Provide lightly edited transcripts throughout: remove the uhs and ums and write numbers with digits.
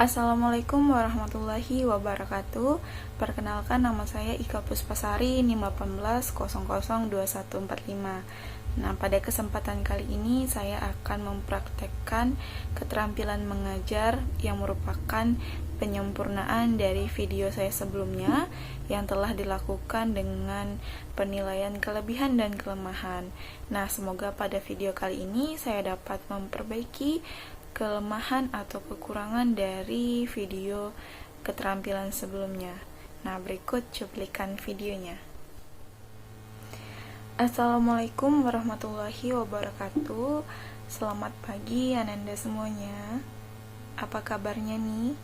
Assalamualaikum warahmatullahi wabarakatuh. Perkenalkan, nama saya Ika Puspasari, NIM 18002145. Nah, pada kesempatan kali ini saya akan mempraktekkan keterampilan mengajar yang merupakan penyempurnaan dari video saya sebelumnya yang telah dilakukan dengan penilaian kelebihan dan kelemahan. Nah, semoga pada video kali ini saya dapat memperbaiki kelemahan atau kekurangan dari video keterampilan sebelumnya. Nah, berikut cuplikan videonya. Assalamualaikum warahmatullahi wabarakatuh. Selamat pagi Ananda semuanya. Apa kabarnya nih?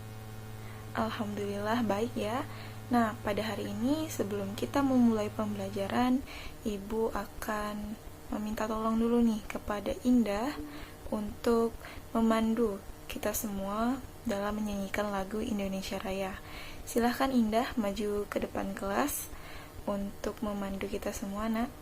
Alhamdulillah baik ya. Nah, pada hari ini sebelum kita memulai pembelajaran, Ibu akan meminta tolong dulu nih kepada Indah untuk memandu kita semua dalam menyanyikan lagu Indonesia Raya. Silahkan Indah maju ke depan kelas untuk memandu kita semua, nak.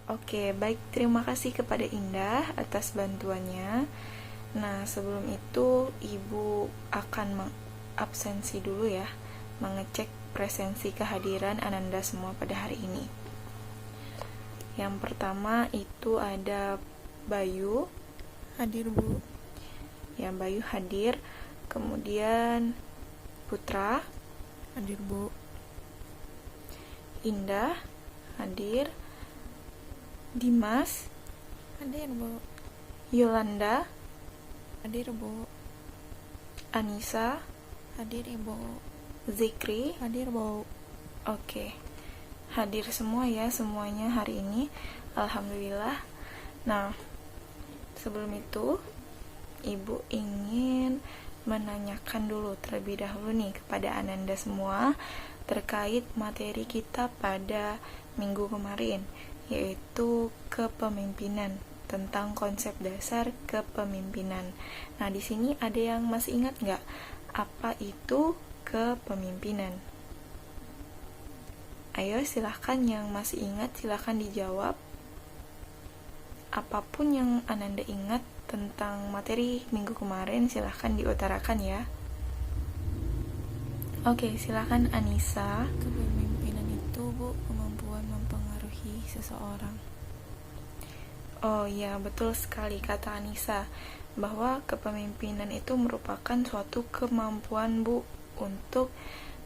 Oke, baik, terima kasih kepada Indah atas bantuannya. Nah, sebelum itu Ibu akan mengabsensi dulu ya, mengecek presensi kehadiran Ananda semua pada hari ini. Yang pertama itu ada Bayu. Hadir, Bu. Ya, Bayu hadir. Kemudian Putra. Hadir, Bu. Indah hadir. Dimas. Hadir, Bu. Yolanda. Hadir, Bu. Anissa. Hadir, Ibu. Zikri. Hadir, Bu. Oke, hadir semua ya, semuanya hari ini. Alhamdulillah. Nah, sebelum itu Ibu ingin menanyakan dulu terlebih dahulu nih kepada Ananda semua terkait materi kita pada minggu kemarin, yaitu kepemimpinan, tentang konsep dasar kepemimpinan. Nah, di sini ada yang masih ingat nggak apa itu kepemimpinan? Ayo, silahkan yang masih ingat silahkan dijawab. Apapun yang Ananda ingat tentang materi minggu kemarin silahkan diutarakan ya. Oke, silahkan Anissa. Kepemimpinan itu, Bu, kemampuan mempengaruhi seseorang. Oh ya, betul sekali kata Anissa, bahwa kepemimpinan itu merupakan suatu kemampuan Bu untuk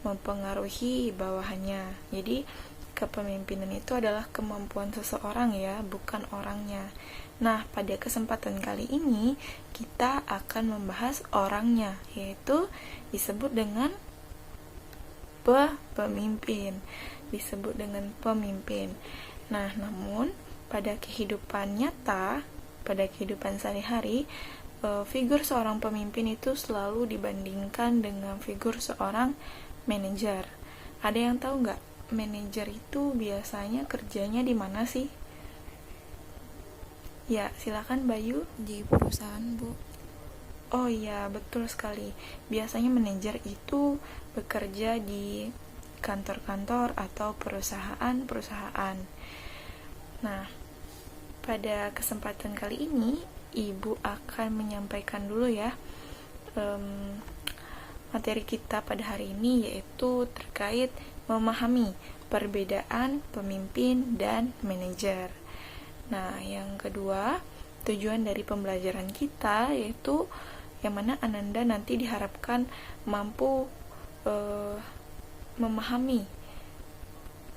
mempengaruhi bawahannya. Jadi kepemimpinan itu adalah kemampuan seseorang ya, bukan orangnya. Nah, pada kesempatan kali ini kita akan membahas orangnya, yaitu disebut dengan pemimpin. Disebut dengan pemimpin. Nah, namun pada kehidupan nyata pada kehidupan sehari-hari, figur seorang pemimpin itu selalu dibandingkan dengan figur seorang manajer. Ada yang tahu nggak, manajer itu biasanya kerjanya di mana sih? Ya, silakan Bayu. Di perusahaan, Bu. Oh iya, betul sekali. Biasanya manajer itu bekerja di kantor-kantor atau perusahaan-perusahaan. Nah, pada kesempatan kali ini, Ibu akan menyampaikan dulu ya materi kita pada hari ini, yaitu terkait memahami perbedaan pemimpin dan manajer. Nah, yang kedua, tujuan dari pembelajaran kita yaitu yang mana Ananda nanti diharapkan mampu memahami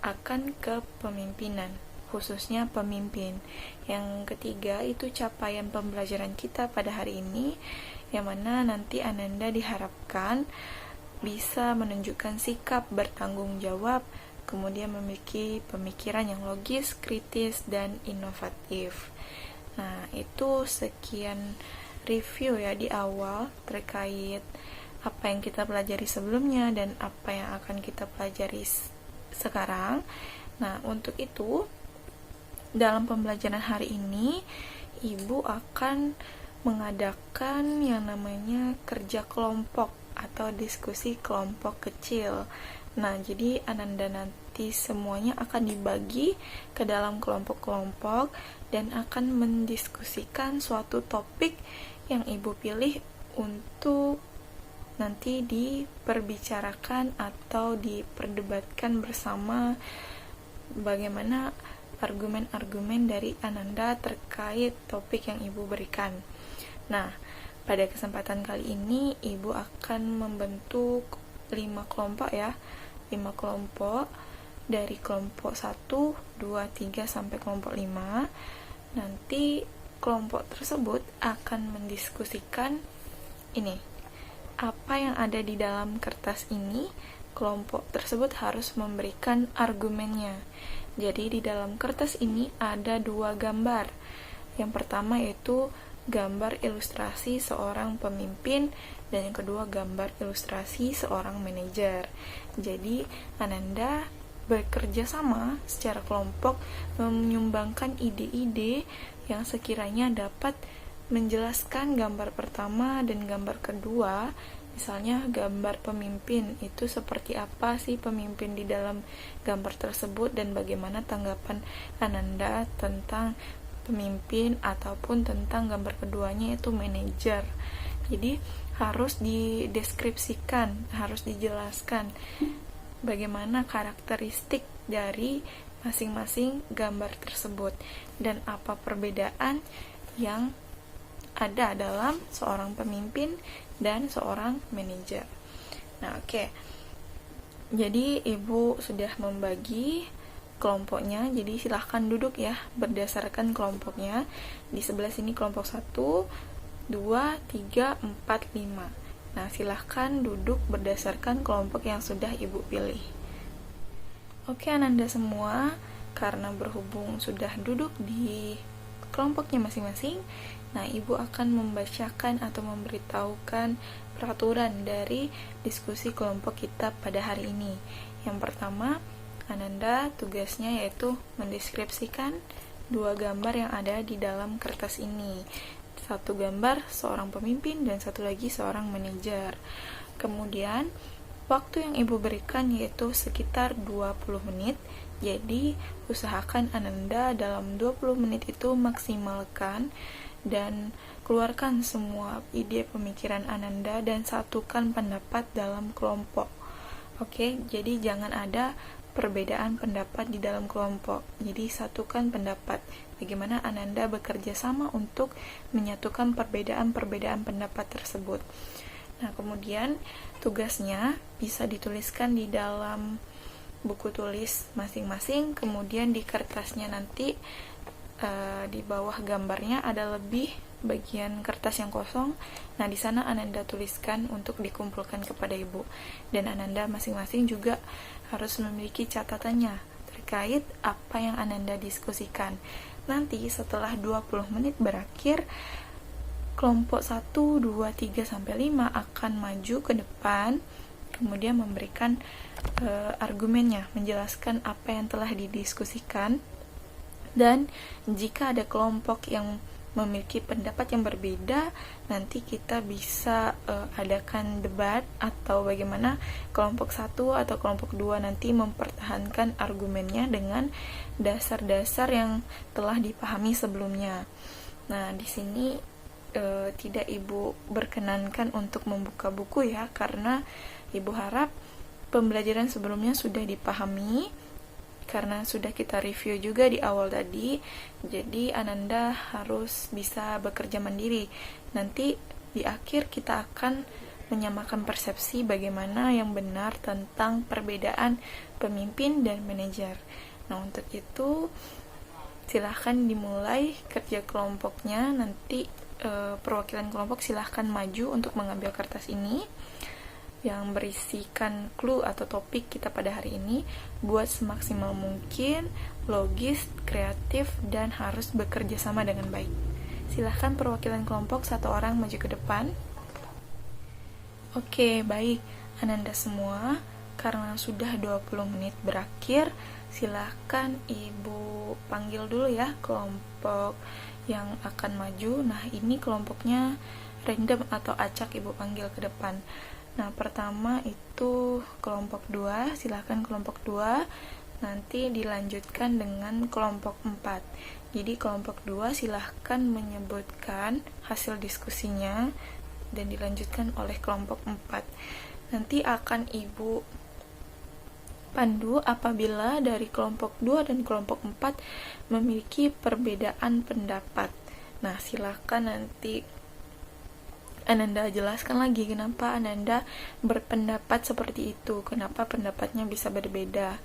akan kepemimpinan, khususnya pemimpin. Yang ketiga itu capaian pembelajaran kita pada hari ini, yang mana nanti Ananda diharapkan bisa menunjukkan sikap bertanggung jawab, kemudian memiliki pemikiran yang logis, kritis, dan inovatif. Nah, itu sekian review ya di awal terkait apa yang kita pelajari sebelumnya dan apa yang akan kita pelajari sekarang. Nah, untuk itu, dalam pembelajaran hari ini, Ibu akan mengadakan yang namanya kerja kelompok atau diskusi kelompok kecil. Nah, jadi Ananda nanti semuanya akan dibagi ke dalam kelompok-kelompok dan akan mendiskusikan suatu topik yang Ibu pilih untuk nanti diperbicarakan atau diperdebatkan bersama bagaimana argumen-argumen dari Ananda terkait topik yang Ibu berikan. Nah, pada kesempatan kali ini Ibu akan membentuk 5 kelompok ya, 5 kelompok dari kelompok 1, 2, 3 sampai kelompok 5. Nanti kelompok tersebut akan mendiskusikan ini. Apa yang ada di dalam kertas ini, kelompok tersebut harus memberikan argumennya. Jadi di dalam kertas ini ada 2 gambar. Yang pertama yaitu gambar ilustrasi seorang pemimpin dan yang kedua gambar ilustrasi seorang manajer. Jadi Ananda bekerja sama secara kelompok menyumbangkan ide-ide yang sekiranya dapat menjelaskan gambar pertama dan gambar kedua. Misalnya gambar pemimpin itu seperti apa sih pemimpin di dalam gambar tersebut dan bagaimana tanggapan Ananda tentang pemimpin ataupun tentang gambar keduanya itu manajer. Jadi harus dideskripsikan, harus dijelaskan bagaimana karakteristik dari masing-masing gambar tersebut dan apa perbedaan yang ada dalam seorang pemimpin dan seorang manajer. Nah, oke. Jadi Ibu sudah membagi kelompoknya, jadi silahkan duduk ya berdasarkan kelompoknya. Di sebelah sini kelompok 1, 2, 3, 4, 5. Nah, silahkan duduk berdasarkan kelompok yang sudah Ibu pilih. Oke, Ananda semua, karena berhubung sudah duduk di kelompoknya masing-masing, nah Ibu akan membacakan atau memberitahukan peraturan dari diskusi kelompok kita pada hari ini. Yang pertama, Ananda tugasnya yaitu mendeskripsikan 2 gambar yang ada di dalam kertas ini. 1 gambar seorang pemimpin dan 1 lagi seorang manajer. Kemudian waktu yang Ibu berikan yaitu sekitar 20 menit. Jadi usahakan Ananda dalam 20 menit itu maksimalkan dan keluarkan semua ide pemikiran Ananda dan satukan pendapat dalam kelompok. Oke, jadi jangan ada perbedaan pendapat di dalam kelompok. Jadi satukan pendapat. Bagaimana Ananda bekerja sama untuk menyatukan perbedaan-perbedaan pendapat tersebut. Nah, kemudian tugasnya bisa dituliskan di dalam buku tulis masing-masing, kemudian di kertasnya nanti di bawah gambarnya ada lebih bagian kertas yang kosong. Nah, di sana Ananda tuliskan untuk dikumpulkan kepada Ibu. Dan Ananda masing-masing juga harus memiliki catatannya terkait apa yang Ananda diskusikan. Nanti setelah 20 menit berakhir, kelompok 1, 2, 3, sampai 5 akan maju ke depan, kemudian memberikan argumennya, menjelaskan apa yang telah didiskusikan. Dan jika ada kelompok yang memiliki pendapat yang berbeda, nanti kita bisa adakan debat, atau bagaimana kelompok 1 atau kelompok 2 nanti mempertahankan argumennya dengan dasar-dasar yang telah dipahami sebelumnya. Nah, di sini tidak Ibu berkenankan untuk membuka buku ya, karena Ibu harap pembelajaran sebelumnya sudah dipahami, karena sudah kita review juga di awal tadi. Jadi Ananda harus bisa bekerja mandiri. Nanti di akhir kita akan menyamakan persepsi bagaimana yang benar tentang perbedaan pemimpin dan manajer. Nah, untuk itu silahkan dimulai kerja kelompoknya. Nanti perwakilan kelompok silahkan maju untuk mengambil kertas ini yang berisikan clue atau topik kita pada hari ini. Buat semaksimal mungkin, logis, kreatif, dan harus bekerja sama dengan baik. Silahkan perwakilan kelompok 1 orang maju ke depan. Oke, baik Ananda semua, karena sudah 20 menit berakhir, silahkan Ibu panggil dulu ya kelompok yang akan maju. Nah, ini kelompoknya random atau acak Ibu panggil ke depan. Nah, pertama itu kelompok 2, silahkan kelompok 2, nanti dilanjutkan dengan kelompok 4. Jadi kelompok 2 silahkan menyebutkan hasil diskusinya dan dilanjutkan oleh kelompok 4. Nanti akan Ibu pandu apabila dari kelompok 2 dan kelompok 4 memiliki perbedaan pendapat. Nah, silahkan nanti Ananda jelaskan lagi kenapa Ananda berpendapat seperti itu, kenapa pendapatnya bisa berbeda.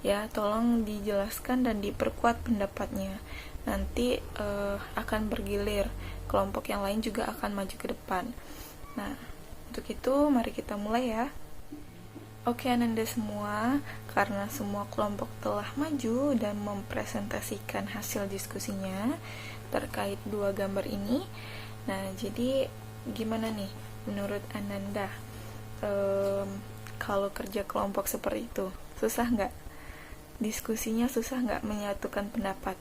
Ya, tolong dijelaskan dan diperkuat pendapatnya. Nanti akan bergilir, kelompok yang lain juga akan maju ke depan. Nah, untuk itu mari kita mulai ya. Oke Ananda semua, karena semua kelompok telah maju dan mempresentasikan hasil diskusinya terkait 2 gambar ini. Nah, jadi gimana nih menurut Ananda kalau kerja kelompok seperti itu? Susah nggak? Diskusinya susah nggak menyatukan pendapat?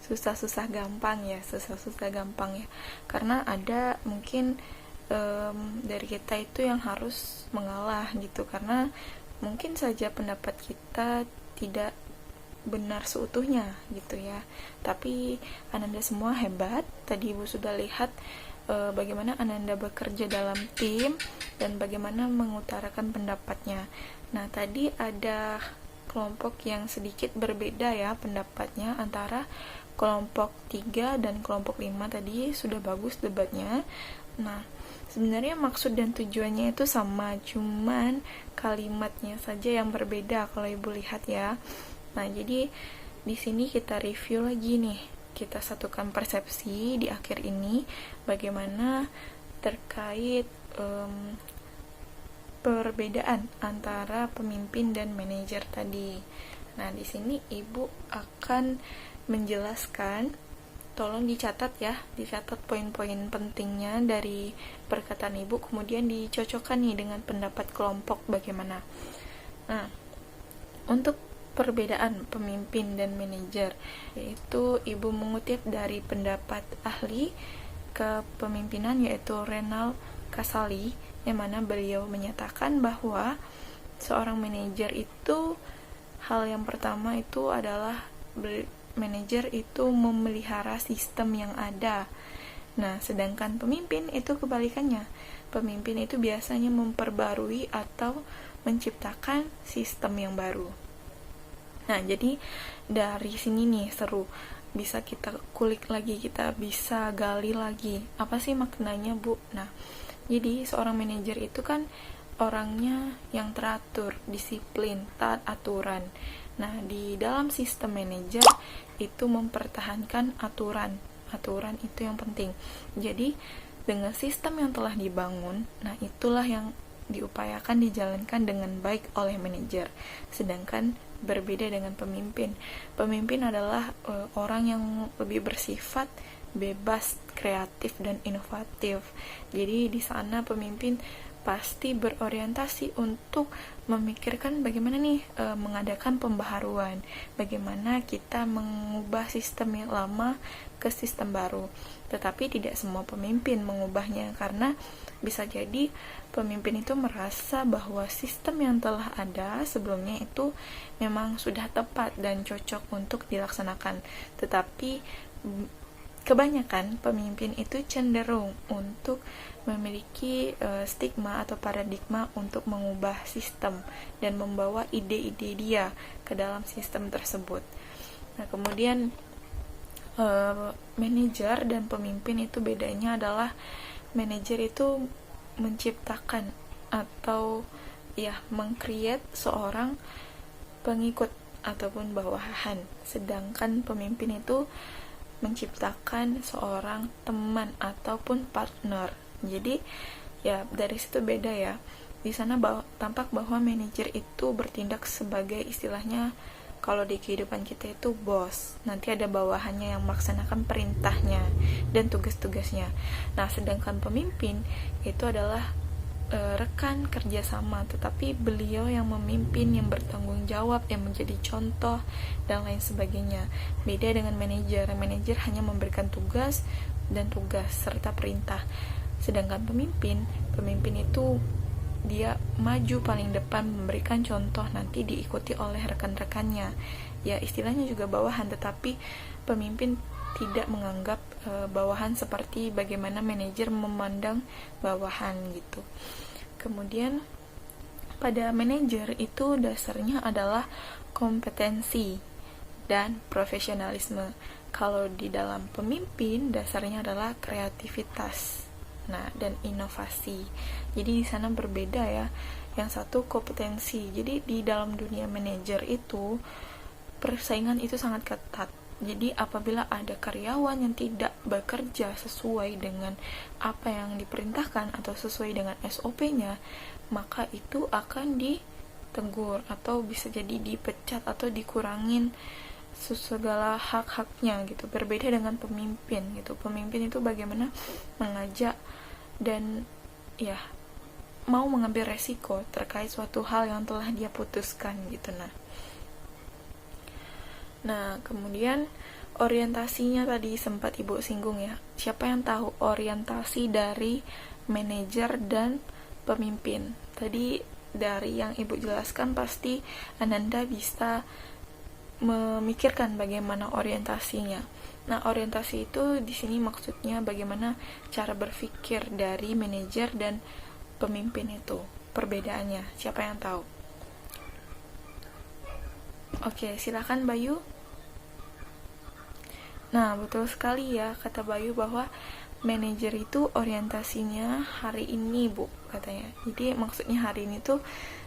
Susah-susah gampang ya, karena ada mungkin dari kita itu yang harus mengalah gitu, karena mungkin saja pendapat kita tidak benar seutuhnya gitu ya. Tapi Ananda semua hebat. Tadi Ibu sudah lihat bagaimana Ananda bekerja dalam tim dan bagaimana mengutarakan pendapatnya. Nah, tadi ada kelompok yang sedikit berbeda ya pendapatnya antara kelompok 3 dan kelompok 5. Tadi sudah bagus debatnya. Nah, sebenarnya maksud dan tujuannya itu sama, cuman kalimatnya saja yang berbeda kalau Ibu lihat ya. Nah, jadi di sini kita review lagi nih. Kita satukan persepsi di akhir ini bagaimana terkait perbedaan antara pemimpin dan manajer tadi. Nah, di sini Ibu akan menjelaskan, tolong dicatat ya, dicatat poin-poin pentingnya dari perkataan Ibu, kemudian dicocokkan nih dengan pendapat kelompok bagaimana. Nah, untuk perbedaan pemimpin dan manajer, yaitu Ibu mengutip dari pendapat ahli kepemimpinan yaitu Renal Kasali, yang mana beliau menyatakan bahwa seorang manajer itu hal yang pertama itu adalah manajer itu memelihara sistem yang ada. Nah, sedangkan pemimpin itu kebalikannya. Pemimpin itu biasanya memperbarui atau menciptakan sistem yang baru. Nah, jadi dari sini nih seru, bisa kita kulik lagi, kita bisa gali lagi apa sih maknanya, Bu. Nah, jadi seorang manajer itu kan orangnya yang teratur, disiplin, taat aturan. Nah, di dalam sistem manajer itu mempertahankan aturan itu yang penting. Jadi dengan sistem yang telah dibangun, nah itulah yang diupayakan dijalankan dengan baik oleh manajer. Sedangkan berbeda dengan pemimpin. Pemimpin adalah orang yang lebih bersifat bebas, kreatif, dan inovatif. Jadi di sana pemimpin pasti berorientasi untuk memikirkan bagaimana nih mengadakan pembaharuan, bagaimana kita mengubah sistem yang lama ke sistem baru. Tetapi tidak semua pemimpin mengubahnya, karena bisa jadi pemimpin itu merasa bahwa sistem yang telah ada sebelumnya itu memang sudah tepat dan cocok untuk dilaksanakan. Tetapi kebanyakan pemimpin itu cenderung untuk memiliki stigma atau paradigma untuk mengubah sistem dan membawa ide-ide dia ke dalam sistem tersebut. Nah, kemudian manajer dan pemimpin itu bedanya adalah manajer itu menciptakan atau meng-create seorang pengikut ataupun bawahan, sedangkan pemimpin itu menciptakan seorang teman ataupun partner. Jadi dari situ beda ya. Di sana tampak bahwa manajer itu bertindak sebagai istilahnya kalau di kehidupan kita itu bos. Nanti ada bawahannya yang melaksanakan perintahnya dan tugas-tugasnya. Nah, sedangkan pemimpin itu adalah rekan kerjasama, tetapi beliau yang memimpin, yang bertanggung jawab, yang menjadi contoh dan lain sebagainya. Beda dengan manajer. Manajer hanya memberikan tugas serta perintah. Sedangkan pemimpin itu dia maju paling depan, memberikan contoh, nanti diikuti oleh rekan-rekannya. Ya, istilahnya juga bawahan, tetapi pemimpin tidak menganggap bawahan seperti bagaimana manajer memandang bawahan gitu. Kemudian pada manajer itu dasarnya adalah kompetensi dan profesionalisme. Kalau di dalam pemimpin dasarnya adalah kreativitas, dan inovasi. Jadi di sana berbeda ya. Yang satu kompetensi. Jadi di dalam dunia manajer itu persaingan itu sangat ketat. Jadi apabila ada karyawan yang tidak bekerja sesuai dengan apa yang diperintahkan atau sesuai dengan SOP-nya, maka itu akan ditegur atau bisa jadi dipecat atau dikurangin segala hak-haknya gitu. Berbeda dengan pemimpin gitu. Pemimpin itu bagaimana mengajak dan mau mengambil resiko terkait suatu hal yang telah dia putuskan gitu. Nah, kemudian orientasinya tadi sempat Ibu singgung ya. Siapa yang tahu orientasi dari manajer dan pemimpin? Tadi dari yang Ibu jelaskan pasti Ananda bisa memikirkan bagaimana orientasinya. Nah, orientasi itu di sini maksudnya bagaimana cara berpikir dari manajer dan pemimpin itu. Perbedaannya, siapa yang tahu? Oke, silakan Bayu. Nah, betul sekali ya kata Bayu bahwa manajer itu orientasinya hari ini, Bu, katanya. Jadi maksudnya hari ini tuh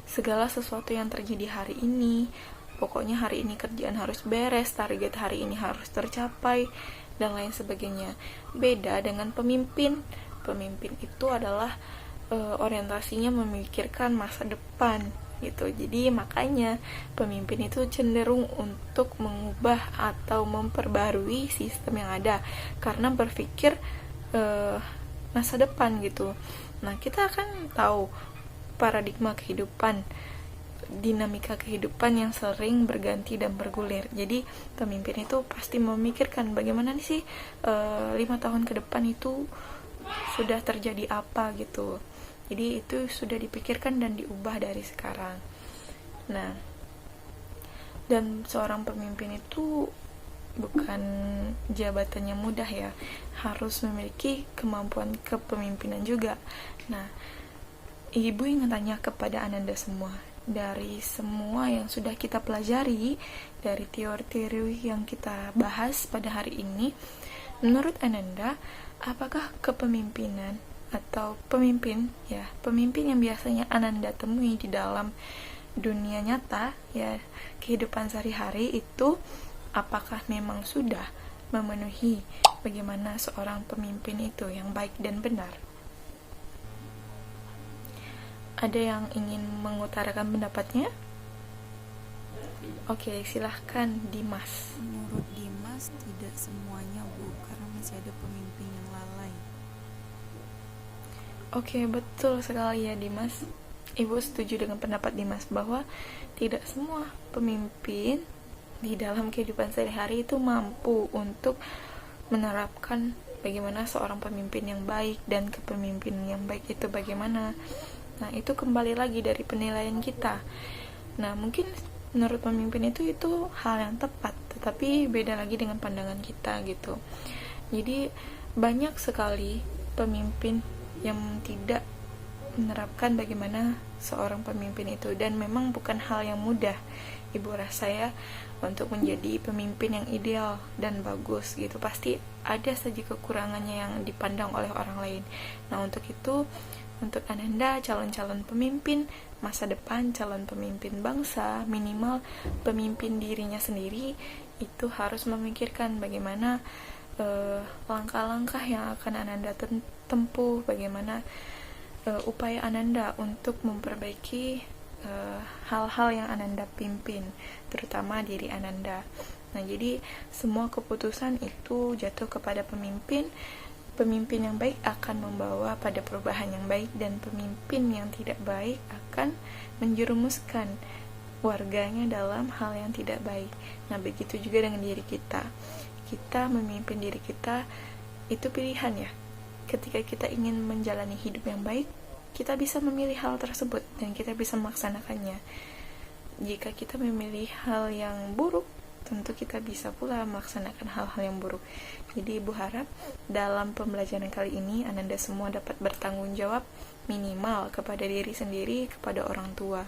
segala sesuatu yang terjadi hari ini. Pokoknya hari ini kerjaan harus beres, target hari ini harus tercapai, dan lain sebagainya. Beda dengan pemimpin. Pemimpin itu adalah orientasinya memikirkan masa depan gitu. Jadi makanya pemimpin itu cenderung untuk mengubah atau memperbarui sistem yang ada karena berpikir masa depan gitu. Nah, kita akan tahu paradigma kehidupan, dinamika kehidupan yang sering berganti dan bergulir. Jadi pemimpin itu pasti memikirkan bagaimana nih sih 5 tahun ke depan itu sudah terjadi apa gitu. Jadi itu sudah dipikirkan dan diubah dari sekarang. Nah, dan seorang pemimpin itu bukan jabatannya mudah ya, harus memiliki kemampuan kepemimpinan juga. Nah, Ibu ingin tanya kepada Ananda semua, dari semua yang sudah kita pelajari, dari teori-teori yang kita bahas pada hari ini, menurut Ananda, apakah kepemimpinan atau pemimpin yang biasanya Ananda temui di dalam dunia nyata ya, kehidupan sehari-hari itu, apakah memang sudah memenuhi bagaimana seorang pemimpin itu yang baik dan benar? Ada yang ingin mengutarakan pendapatnya? Oke, silahkan Dimas. Menurut Dimas, tidak semuanya Bu, karena masih ada pemimpin yang lalai. Oke, betul sekali ya Dimas. Ibu setuju dengan pendapat Dimas bahwa tidak semua pemimpin di dalam kehidupan sehari-hari itu mampu untuk menerapkan bagaimana seorang pemimpin yang baik dan kepemimpinan yang baik itu bagaimana. Nah, itu kembali lagi dari penilaian kita. Nah, mungkin menurut pemimpin itu hal yang tepat, tetapi beda lagi dengan pandangan kita gitu. Jadi banyak sekali pemimpin yang tidak menerapkan bagaimana seorang pemimpin itu, dan memang bukan hal yang mudah ibu rasa ya untuk menjadi pemimpin yang ideal dan bagus gitu. Pasti ada saja kekurangannya yang dipandang oleh orang lain. Nah, untuk itu, untuk Ananda calon-calon pemimpin masa depan, calon pemimpin bangsa, minimal pemimpin dirinya sendiri, itu harus memikirkan bagaimana langkah-langkah yang akan Ananda tempuh, bagaimana upaya Ananda untuk memperbaiki hal-hal yang Ananda pimpin, terutama diri Ananda. Nah, jadi semua keputusan itu jatuh kepada pemimpin. Pemimpin yang baik akan membawa pada perubahan yang baik, dan pemimpin yang tidak baik akan menjerumuskan warganya dalam hal yang tidak baik. Nah, begitu juga dengan diri kita. Kita memimpin diri kita itu pilihan ya. Ketika kita ingin menjalani hidup yang baik, kita bisa memilih hal tersebut dan kita bisa melaksanakannya. Jika kita memilih hal yang buruk, tentu kita bisa pula melaksanakan hal-hal yang buruk. Jadi ibu harap dalam pembelajaran kali ini Ananda semua dapat bertanggung jawab minimal kepada diri sendiri, kepada orang tua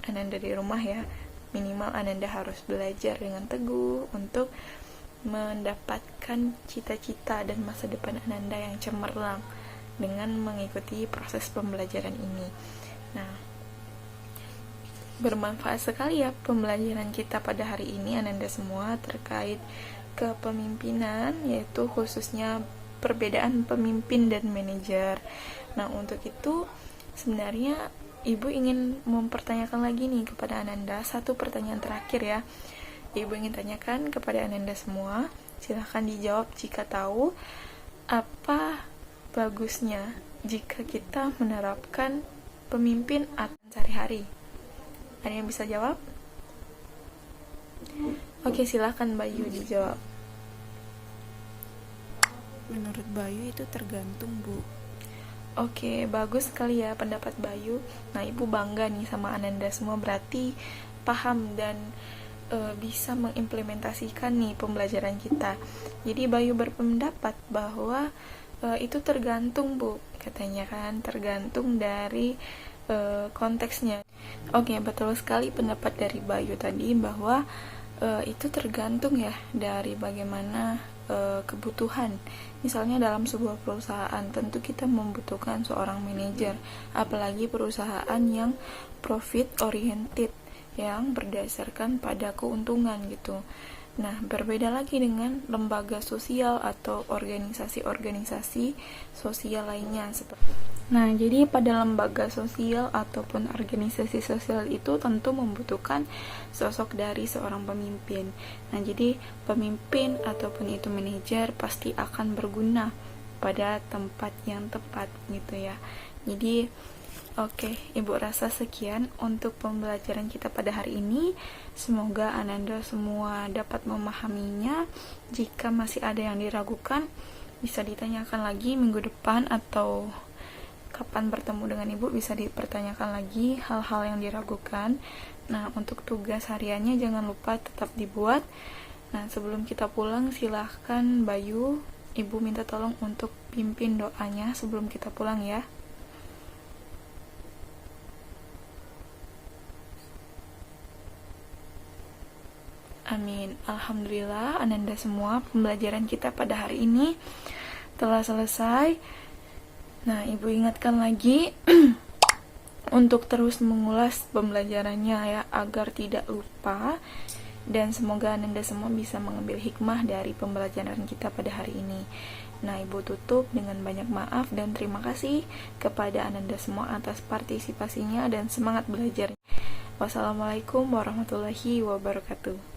Ananda di rumah ya. Minimal Ananda harus belajar dengan teguh untuk mendapatkan cita-cita dan masa depan Ananda yang cemerlang dengan mengikuti proses pembelajaran ini. Nah, bermanfaat sekali ya pembelajaran kita pada hari ini Ananda semua terkait kepemimpinan, yaitu khususnya perbedaan pemimpin dan manajer. Nah, untuk itu sebenarnya ibu ingin mempertanyakan lagi nih kepada Ananda satu pertanyaan terakhir ya. Ibu ingin tanyakan kepada Ananda semua, silahkan dijawab jika tahu, apa bagusnya jika kita menerapkan pemimpin atau sehari-hari? Ada yang bisa jawab? Oke, silahkan Bayu dijawab. Menurut Bayu itu tergantung Bu. Oke, bagus sekali ya pendapat Bayu. Nah, ibu bangga nih sama Ananda semua, berarti paham dan bisa mengimplementasikan nih pembelajaran kita. Jadi Bayu berpendapat bahwa itu tergantung Bu, katanya kan, tergantung dari konteksnya. Oke, betul sekali pendapat dari Bayu tadi bahwa itu tergantung ya dari bagaimana kebutuhan. Misalnya dalam sebuah perusahaan tentu kita membutuhkan seorang manajer, apalagi perusahaan yang profit oriented, yang berdasarkan pada keuntungan gitu. Nah, berbeda lagi dengan lembaga sosial atau organisasi-organisasi sosial lainnya. Nah, jadi pada lembaga sosial ataupun organisasi sosial itu tentu membutuhkan sosok dari seorang pemimpin. Nah, jadi pemimpin ataupun itu manajer pasti akan berguna pada tempat yang tepat gitu ya. Jadi oke, ibu rasa sekian untuk pembelajaran kita pada hari ini. Semoga Ananda semua dapat memahaminya. Jika masih ada yang diragukan, bisa ditanyakan lagi minggu depan, atau kapan bertemu dengan ibu bisa dipertanyakan lagi hal-hal yang diragukan. Nah, untuk tugas hariannya jangan lupa tetap dibuat. Nah, sebelum kita pulang, silahkan Bayu, ibu minta tolong untuk pimpin doanya sebelum kita pulang ya. Amin. Alhamdulillah, Ananda semua, pembelajaran kita pada hari ini telah selesai. Nah, ibu ingatkan lagi untuk terus mengulas pembelajarannya ya, agar tidak lupa. Dan semoga Ananda semua bisa mengambil hikmah dari pembelajaran kita pada hari ini. Nah, ibu tutup dengan banyak maaf dan terima kasih kepada Ananda semua atas partisipasinya dan semangat belajarnya. Wassalamualaikum warahmatullahi wabarakatuh.